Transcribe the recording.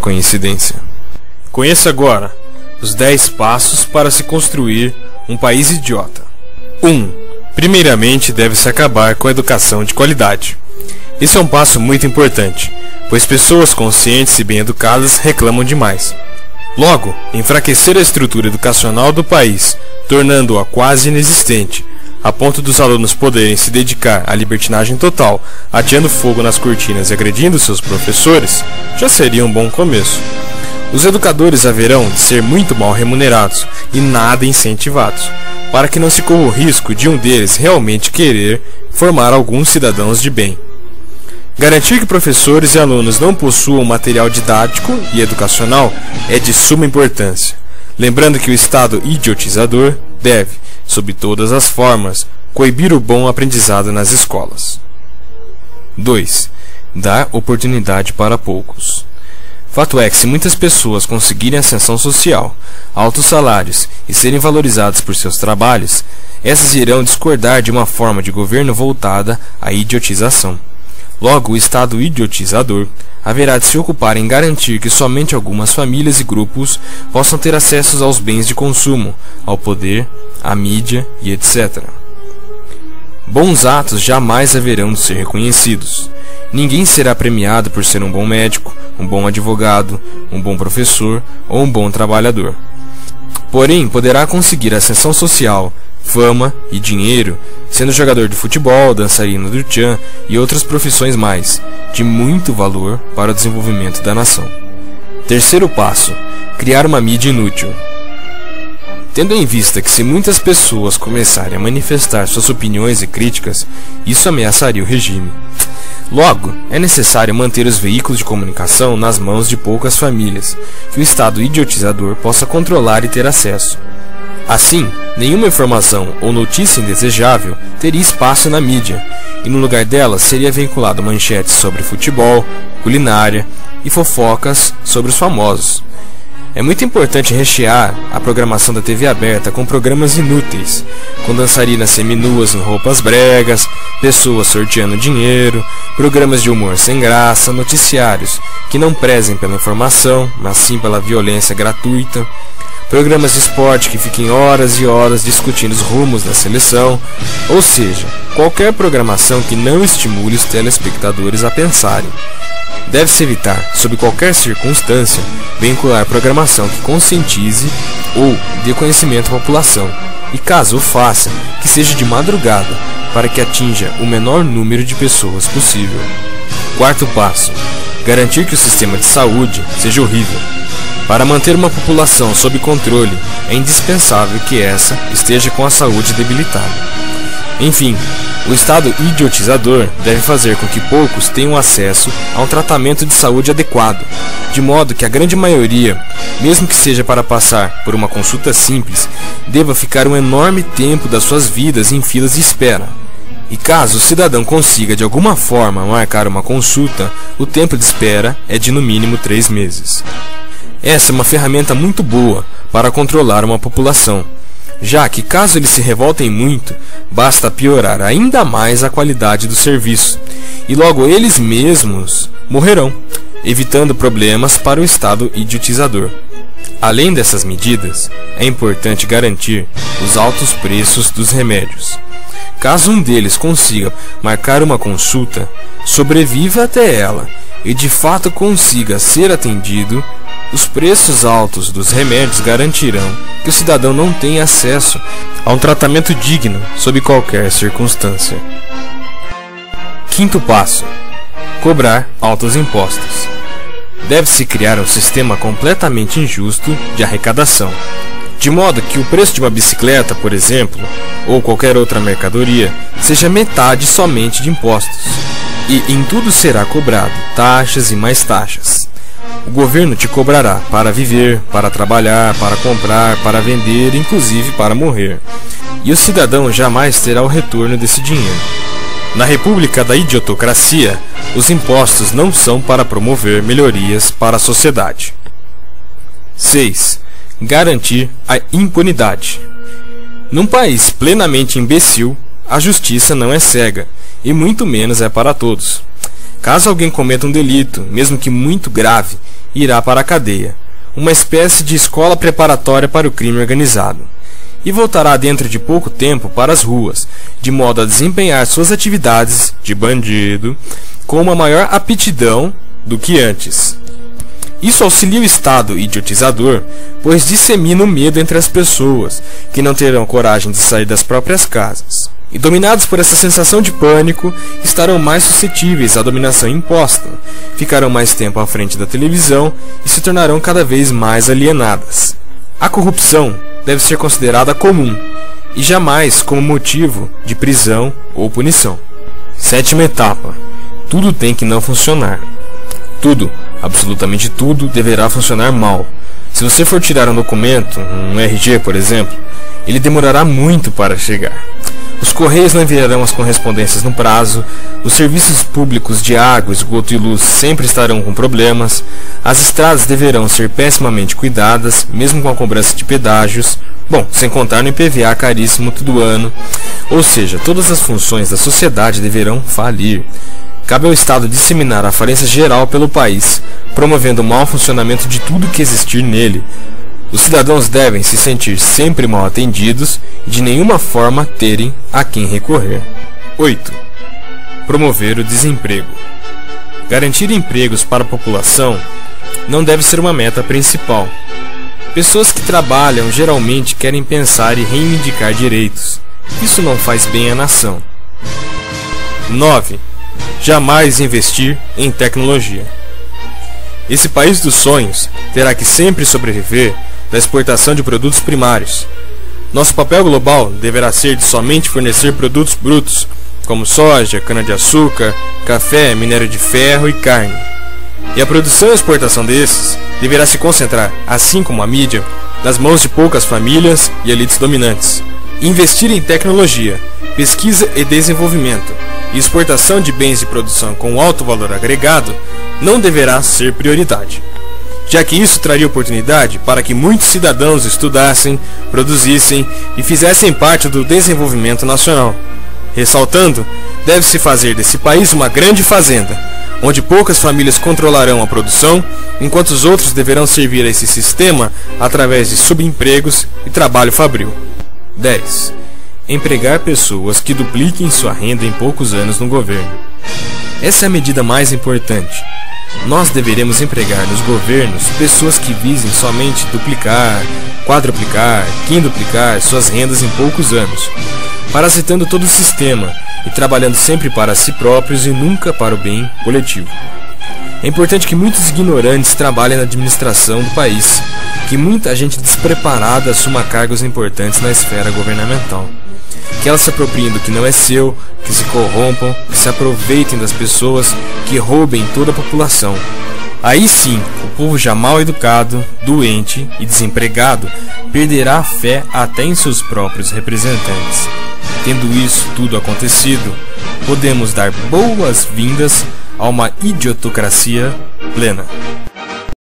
coincidência. Conheça agora os 10 passos para se construir um país idiota. 1. Primeiramente, deve-se acabar com a educação de qualidade. Esse é um passo muito importante, pois pessoas conscientes e bem educadas reclamam demais. Logo, enfraquecer a estrutura educacional do país, tornando-a quase inexistente, a ponto dos alunos poderem se dedicar à libertinagem total, ateando fogo nas cortinas e agredindo seus professores, já seria um bom começo. Os educadores haverão de ser muito mal remunerados e nada incentivados, para que não se corra o risco de um deles realmente querer formar alguns cidadãos de bem. Garantir que professores e alunos não possuam material didático e educacional é de suma importância, lembrando que o Estado idiotizador deve, sob todas as formas, coibir o bom aprendizado nas escolas. 2. Dar oportunidade para poucos. Fato é que se muitas pessoas conseguirem ascensão social, altos salários e serem valorizadas por seus trabalhos, essas irão discordar de uma forma de governo voltada à idiotização. Logo, o Estado idiotizador haverá de se ocupar em garantir que somente algumas famílias e grupos possam ter acesso aos bens de consumo, ao poder, à mídia e etc. Bons atos jamais haverão de ser reconhecidos. Ninguém será premiado por ser um bom médico, um bom advogado, um bom professor ou um bom trabalhador. Porém, poderá conseguir ascensão social, fama e dinheiro, sendo jogador de futebol, dançarino do tchan e outras profissões mais, de muito valor para o desenvolvimento da nação. Terceiro passo: criar uma mídia inútil. Tendo em vista que se muitas pessoas começarem a manifestar suas opiniões e críticas, isso ameaçaria o regime. Logo, é necessário manter os veículos de comunicação nas mãos de poucas famílias, que o Estado idiotizador possa controlar e ter acesso. Assim, nenhuma informação ou notícia indesejável teria espaço na mídia, e no lugar dela seria vinculado manchetes sobre futebol, culinária e fofocas sobre os famosos. É muito importante rechear a programação da TV aberta com programas inúteis, com dançarinas seminuas em roupas bregas, pessoas sorteando dinheiro, programas de humor sem graça, noticiários que não prezem pela informação, mas sim pela violência gratuita, programas de esporte que fiquem horas e horas discutindo os rumos da seleção, ou seja, qualquer programação que não estimule os telespectadores a pensarem. Deve-se evitar, sob qualquer circunstância, vincular programação que conscientize ou dê conhecimento à população, e caso o faça, que seja de madrugada, para que atinja o menor número de pessoas possível. Quarto passo: garantir que o sistema de saúde seja horrível. Para manter uma população sob controle, é indispensável que essa esteja com a saúde debilitada. Enfim, o Estado idiotizador deve fazer com que poucos tenham acesso a um tratamento de saúde adequado, de modo que a grande maioria, mesmo que seja para passar por uma consulta simples, deva ficar um enorme tempo das suas vidas em filas de espera. E caso o cidadão consiga de alguma forma marcar uma consulta, o tempo de espera é de no mínimo 3 meses. Essa é uma ferramenta muito boa para controlar uma população, já que caso eles se revoltem muito, basta piorar ainda mais a qualidade do serviço, e logo eles mesmos morrerão, evitando problemas para o Estado idiotizador. Além dessas medidas, é importante garantir os altos preços dos remédios. Caso um deles consiga marcar uma consulta, sobreviva até ela e de fato consiga ser atendido, os preços altos dos remédios garantirão que o cidadão não tenha acesso a um tratamento digno sob qualquer circunstância. Quinto passo: cobrar altos impostos. Deve-se criar um sistema completamente injusto de arrecadação, de modo que o preço de uma bicicleta, por exemplo, ou qualquer outra mercadoria, seja metade somente de impostos, e em tudo será cobrado taxas e mais taxas. O governo te cobrará para viver, para trabalhar, para comprar, para vender, inclusive para morrer. E o cidadão jamais terá o retorno desse dinheiro. Na República da Idiotocracia, os impostos não são para promover melhorias para a sociedade. 6. Garantir a impunidade. Num país plenamente imbecil, a justiça não é cega, e muito menos é para todos. Caso alguém cometa um delito, mesmo que muito grave, irá para a cadeia, uma espécie de escola preparatória para o crime organizado, e voltará dentro de pouco tempo para as ruas, de modo a desempenhar suas atividades de bandido com uma maior aptidão do que antes. Isso auxilia o Estado idiotizador, pois dissemina o medo entre as pessoas, que não terão coragem de sair das próprias casas. E dominados por essa sensação de pânico, estarão mais suscetíveis à dominação imposta, ficarão mais tempo à frente da televisão e se tornarão cada vez mais alienadas. A corrupção deve ser considerada comum, e jamais como motivo de prisão ou punição. Sétima etapa. Tudo tem que não funcionar. Tudo, absolutamente tudo, deverá funcionar mal. Se você for tirar um documento, um RG por exemplo, ele demorará muito para chegar. Os correios não enviarão as correspondências no prazo, os serviços públicos de água, esgoto e luz sempre estarão com problemas, as estradas deverão ser pessimamente cuidadas, mesmo com a cobrança de pedágios, bom, sem contar no IPVA caríssimo todo ano, ou seja, todas as funções da sociedade deverão falir. Cabe ao Estado disseminar a falência geral pelo país, promovendo o mau funcionamento de tudo que existir nele. Os cidadãos devem se sentir sempre mal atendidos e de nenhuma forma terem a quem recorrer. 8. Promover o desemprego. Garantir empregos para a população não deve ser uma meta principal. Pessoas que trabalham geralmente querem pensar e reivindicar direitos. Isso não faz bem à nação. 9. Jamais investir em tecnologia. Esse país dos sonhos terá que sempre sobreviver da exportação de produtos primários. Nosso papel global deverá ser de somente fornecer produtos brutos, como soja, cana-de-açúcar, café, minério de ferro e carne. E a produção e exportação desses deverá se concentrar, assim como a mídia, nas mãos de poucas famílias e elites dominantes. Investir em tecnologia, pesquisa e desenvolvimento e exportação de bens de produção com alto valor agregado não deverá ser prioridade, já que isso traria oportunidade para que muitos cidadãos estudassem, produzissem e fizessem parte do desenvolvimento nacional. Ressaltando, deve-se fazer desse país uma grande fazenda, onde poucas famílias controlarão a produção, enquanto os outros deverão servir a esse sistema através de subempregos e trabalho fabril. 10. Empregar pessoas que dupliquem sua renda em poucos anos no governo. Essa é a medida mais importante. Nós deveremos empregar nos governos pessoas que visem somente duplicar, quadruplicar, quintuplicar suas rendas em poucos anos, parasitando todo o sistema e trabalhando sempre para si próprios e nunca para o bem coletivo. É importante que muitos ignorantes trabalhem na administração do país, que muita gente despreparada assuma cargos importantes na esfera governamental, que elas se apropriem do que não é seu, que se corrompam, que se aproveitem das pessoas, que roubem toda a população. Aí sim, o povo já mal educado, doente e desempregado perderá a fé até em seus próprios representantes. Tendo isso tudo acontecido, podemos dar boas-vindas a uma idiotocracia plena.